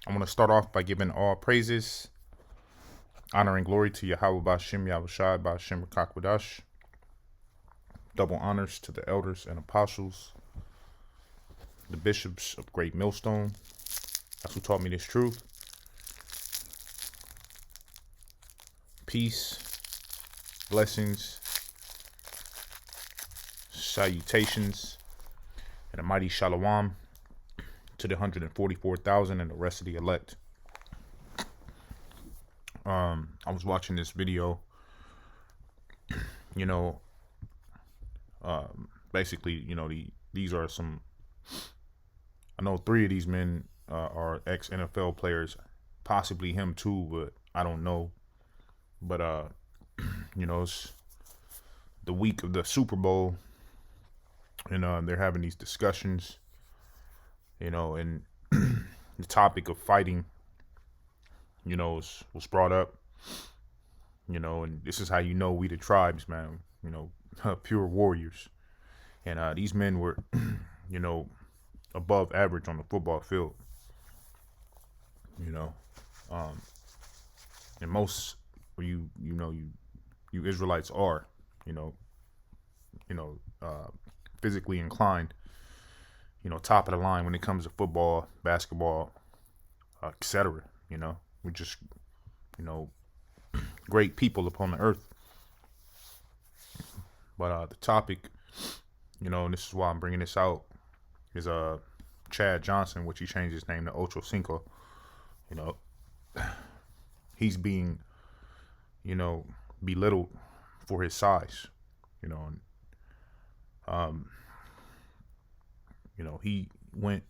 I want to start off by giving all praises, honor, and glory to Yahweh Bashim Yahushai Bashim Rakakwadash. Double honors to the elders and apostles, the bishops of Great Millstone. That's who taught me this truth. Peace, blessings, salutations, and a mighty shalom to the 144,000 and the rest of the elect. I was watching this video, you know, basically, these are some, I know 3 of these men are ex-NFL players, possibly him too, but I don't know. But, it's the week of the Super Bowl, and they're having these discussions, and the topic of fighting, was brought up, and this is how we the tribes, man, pure warriors. And these men were, above average on the football field, and most you Israelites are, physically inclined, top of the line when it comes to football, basketball, etc. We're just, great people upon the earth. But the topic, and this is why I'm bringing this out, is Chad Johnson, which he changed his name to Ocho Cinco. He's being, belittled for his size, and he went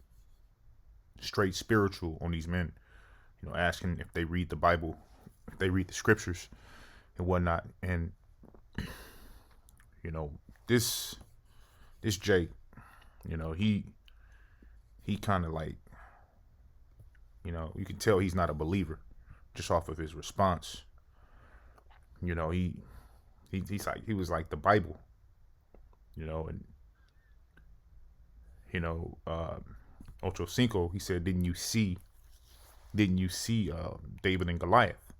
straight spiritual on these men, asking if they read the Bible, if they read the scriptures and whatnot. And this Jake, he kind of like, you can tell he's not a believer just off of his response. He's like, he was like the Bible, and Ocho Cinco, he said, didn't you see David and Goliath?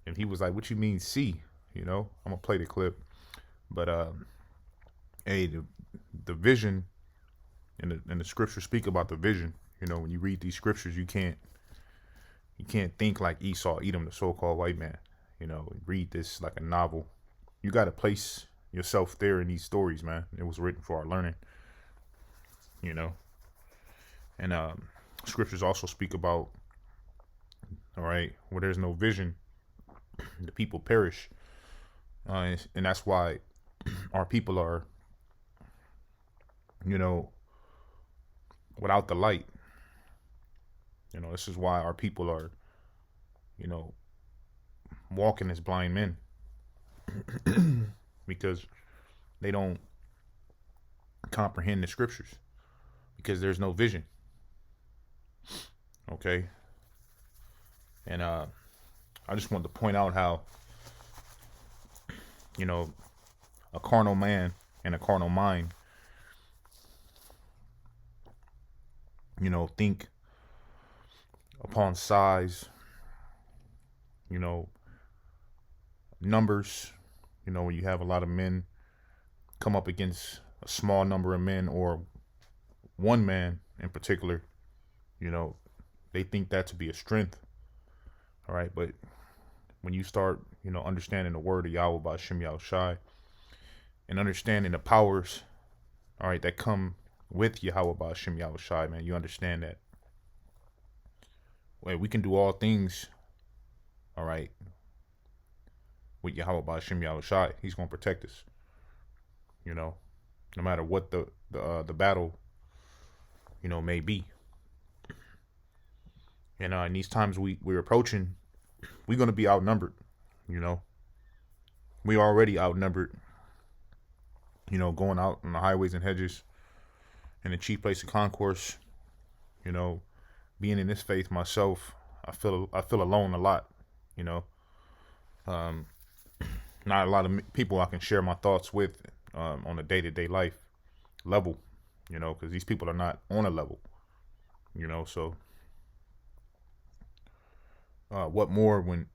And he was like, what you mean see? I'm gonna play the clip. But hey, the vision and the scriptures speak about the vision. When you read these scriptures, you can't think like Esau, Edom, the so-called white man. Read this like a novel. You got to place yourself there in these stories, man. It was written for our learning. And scriptures also speak about, all right, where there's no vision, the people perish. And that's why our people are, without the light. This is why our people are, walking as blind men. Because they don't comprehend the scriptures. Because there's no vision. Okay? And I just wanted to point out how, a carnal man and a carnal mind, think upon size, numbers, when you have a lot of men come up against a small number of men, or one man in particular, they think that to be a strength. All right. But when you start, understanding the word of Yahweh by Shem Yahushai, and understanding the powers, all right, that come with Yahweh by Shem Yahushai, man, you understand that, well, we can do all things, all right, with Yahweh by Shem Yahushai. He's going to protect us, no matter what the battle, may be. And in these times we're approaching, we're going to be outnumbered, we already outnumbered, going out on the highways and hedges, in the chief place of concourse, being in this faith myself, I feel alone a lot, not a lot of people I can share my thoughts with on a day-to-day life level, because these people are not on a level, so what more when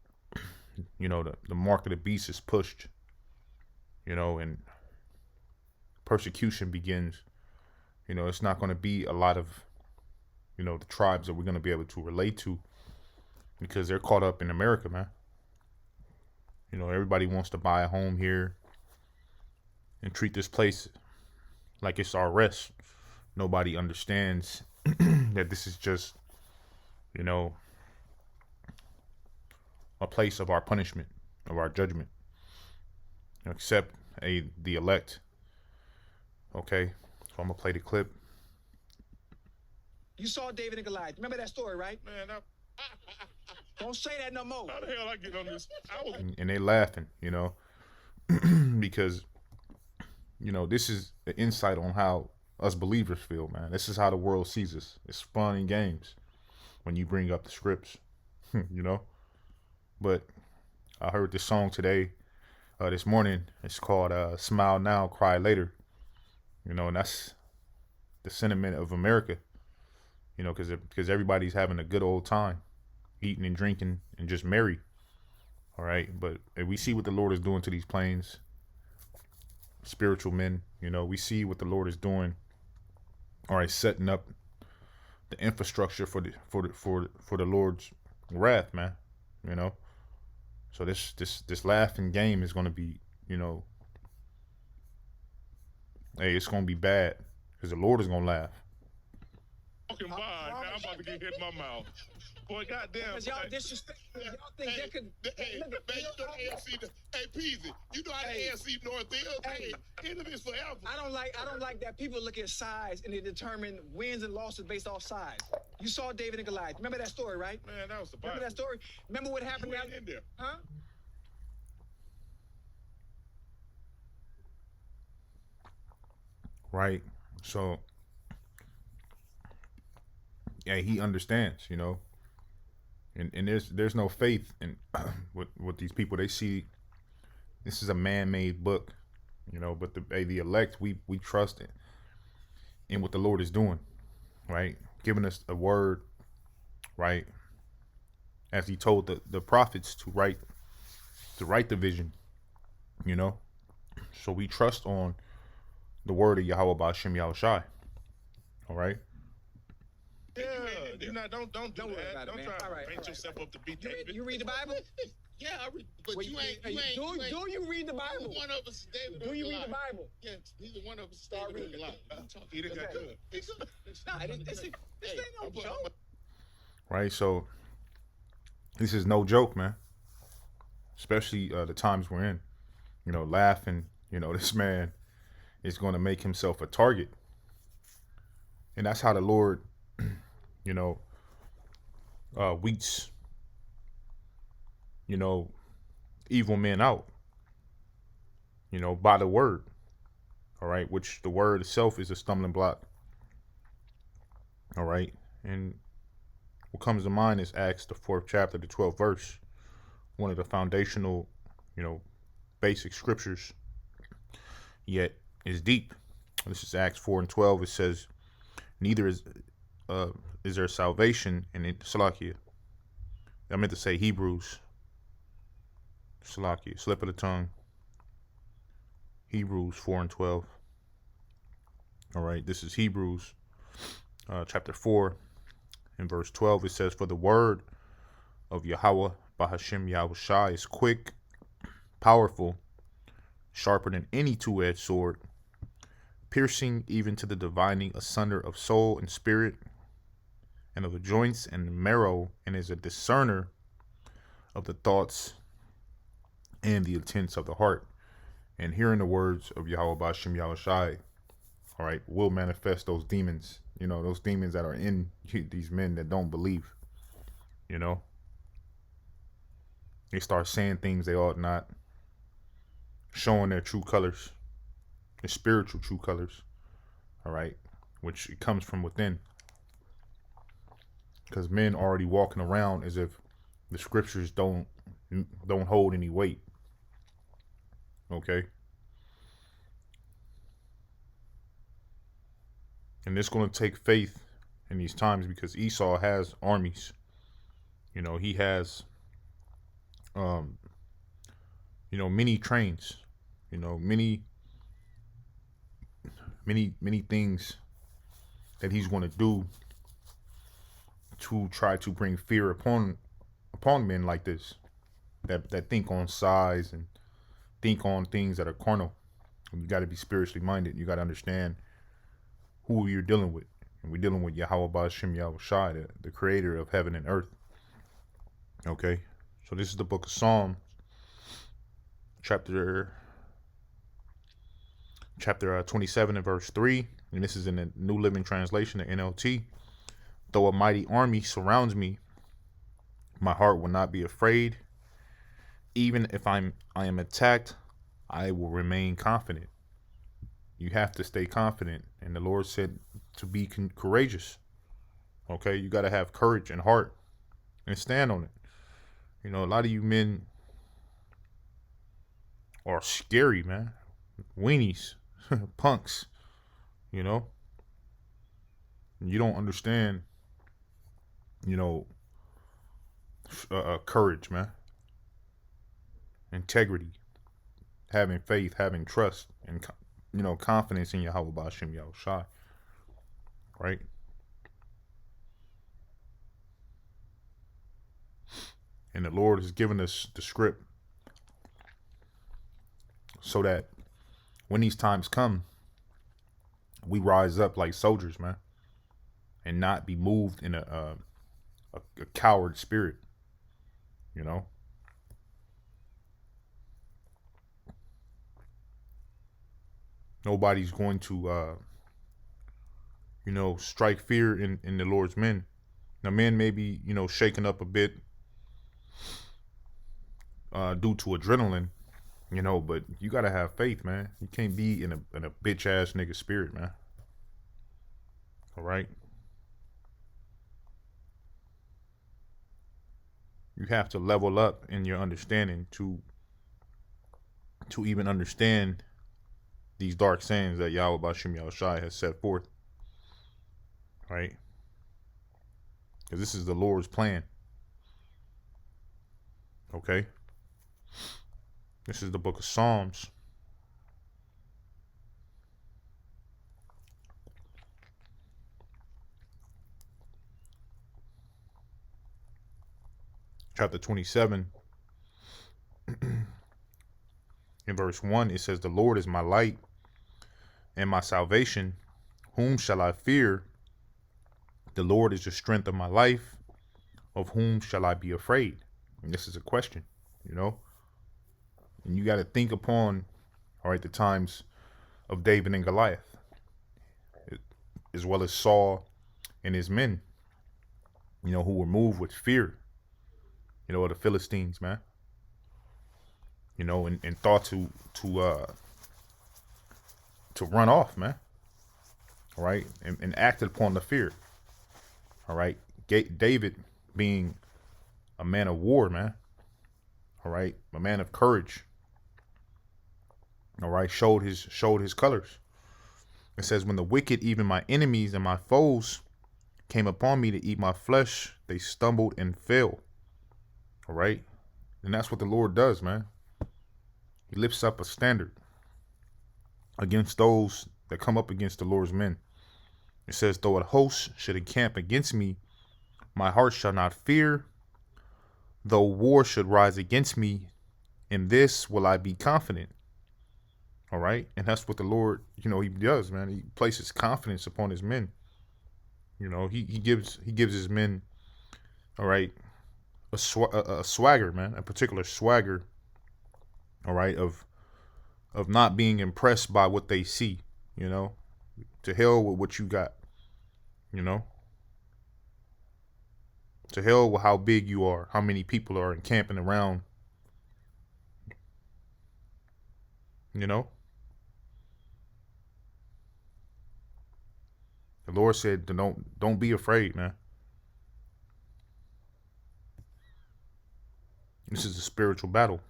the mark of the beast is pushed, and persecution begins. It's not going to be a lot of the tribes that we're going to be able to relate to, because they're caught up in America, man. Everybody wants to buy a home here and treat this place like it's our rest. Nobody understands that this is just, a place of our punishment, of our judgment, except the elect. Okay, so I'm gonna play the clip. You saw David and Goliath. Remember that story, right? Man, Don't say that no more. how the hell I get on this? And they laughing, because this is the insight on how us believers feel, man. This is how the world sees us. It's fun and games when you bring up the scripts, But I heard this song today, this morning. It's called "Smile Now, Cry Later," and that's the sentiment of America, because everybody's having a good old time, eating and drinking and just merry. All right, but we see what the Lord is doing to these planes, spiritual men. We see what the Lord is doing. All right, setting up the infrastructure for the Lord's wrath, man. So this laughing game is going to be, it's going to be bad, because the Lord is going to laugh. Walking by, now I'm about to get hit in my mouth. Boy, goddamn. Because y'all disrespect. Y'all think that could. Hey, man, you know the AFC. Hey, Peasy, you know how the AFC North is. Hey, enemies forever. I don't like that people look at size and they determine wins and losses based off size. You saw David and Goliath. Remember that story, right? Man, that was the Bible. Remember that story? Remember what happened You ain't in there. Huh? Right. So, yeah, he understands, and there's no faith in with these people. They see this is a man-made book, but the elect, we trust in what the Lord is doing, right? Giving us a word, right? As he told the prophets to write the vision, So we trust on the word of Yahweh Ba'ashem Yahushai. All right. Yeah, you not don't do Don't worry that. about it, Don't man. try to All right, paint all right. yourself up to be David. You read the Bible? Yeah, I read, but Well, you ain't. do you read the Bible? One of us is David. Do or you read Goliath. the Bible? Yeah, neither one of us is Start David or reading. Goliath. He done got Okay. good. No, this ain't no joke. Right. So this is no joke, man. Especially the times we're in. Laughing. This man is going to make himself a target, and that's how the Lord, weeds, evil men out, by the word. All right, which the word itself is a stumbling block. All right, and what comes to mind is Acts, the 4th chapter, the 12th verse, one of the foundational, basic scriptures, yet is deep. This is Acts 4:12. It says, "Neither is there salvation in Salakia." I meant to say Hebrews. Salakia, slip of the tongue. Hebrews 4:12. All right, this is Hebrews chapter 4 and verse 12. It says, "For the word of Yahweh Ba'ashem Yahushai is quick, powerful, sharper than any two-edged sword, piercing even to the dividing asunder of soul and spirit, and of the joints and marrow, and is a discerner of the thoughts and the intents of the heart." And hearing the words of Yahweh Ba'ashem Yahushai, all right, will manifest those demons, those demons that are in these men that don't believe, They start saying things they ought not, showing their true colors, their spiritual true colors, all right, which it comes from within. Because men already walking around as if the scriptures don't hold any weight. Okay. And it's going to take faith in these times, because Esau has armies, You know, he has, um, many trains, many, many things that he's going to do to try to bring fear upon men like this, that think on size and think on things that are carnal. And you got to be spiritually minded. You got to understand who you're dealing with. And we're dealing with Yahweh Ba'ashem Yahweh Shai, the creator of heaven and earth. Okay, so this is the book of Psalms, chapter 27 and verse 3, and this is in the New Living Translation, the NLT. Though a mighty army surrounds me, my heart will not be afraid. Even if I am attacked, I will remain confident. You have to stay confident, and the Lord said to be courageous. Okay, you got to have courage and heart and stand on it. You know, a lot of you men are scary, man. Weenies, punks, you know. You don't understand, courage, man. Integrity, having faith, having trust, and, confidence in Yahweh Ba'ashem Yahweh Shai. Right? And the Lord has given us the script so that when these times come, we rise up like soldiers, man, and not be moved in a coward spirit, you know. Nobody's going to, strike fear in the Lord's men. Now, men may be, shaken up a bit due to adrenaline, but you gotta have faith, man. You can't be in a bitch ass nigga spirit, man. All right. You have to level up in your understanding to even understand these dark sayings that Yahweh Ba'ashem Yahweh Shai has set forth. Right? Because this is the Lord's plan. Okay? This is the book of Psalms. Chapter 27. In verse 1, it says, "The Lord is my light and my salvation. Whom shall I fear? The Lord is the strength of my life. Of whom shall I be afraid?" And this is a question, And you got to think upon, all right, the times of David and Goliath, as well as Saul and his men, who were moved with fear, of the Philistines, man. And thought to run off, man. All right, and acted upon the fear. All right, David being a man of war, man. All right, a man of courage. All right, showed his colors. It says, "When the wicked, even my enemies and my foes, came upon me to eat my flesh, they stumbled and fell." All right, and that's what the Lord does, man. He lifts up a standard against those that come up against the Lord's men. It says, "Though a host should encamp against me, my heart shall not fear. Though war should rise against me, in this will I be confident." All right. And that's what the Lord, he does, man. He places confidence upon his men. He gives his men, all right, a swagger, man, a particular swagger, all right, of not being impressed by what they see, to hell with what you got, to hell with how big you are, how many people are encamping around, The Lord said, don't be afraid, man. This is a spiritual battle.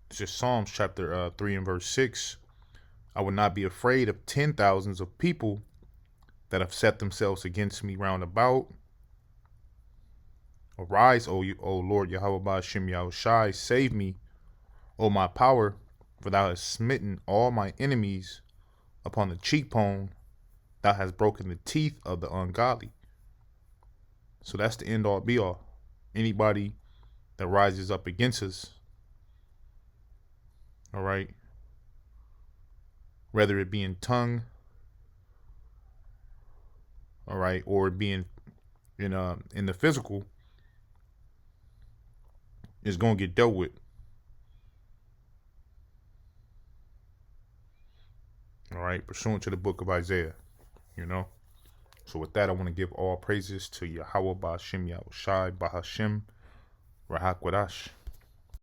It's just Psalms chapter 3 and verse 6. I would not be afraid of 10,000s of people that have set themselves against me round about. Arise, O Lord Yahweh Ba'ashem Yahushai, save me, O my power, for thou hast smitten all my enemies upon the cheekbone, thou hast broken the teeth of the ungodly. So that's the end all be all. Anybody that rises up against us, all right, whether it be in tongue, all right, or being in the physical, is going to get dealt with. All right, pursuant to the book of Isaiah, you know. So with that, I want to give all praises to Yahweh Ba'ashem Yahushai Bahashem Rahakwadash.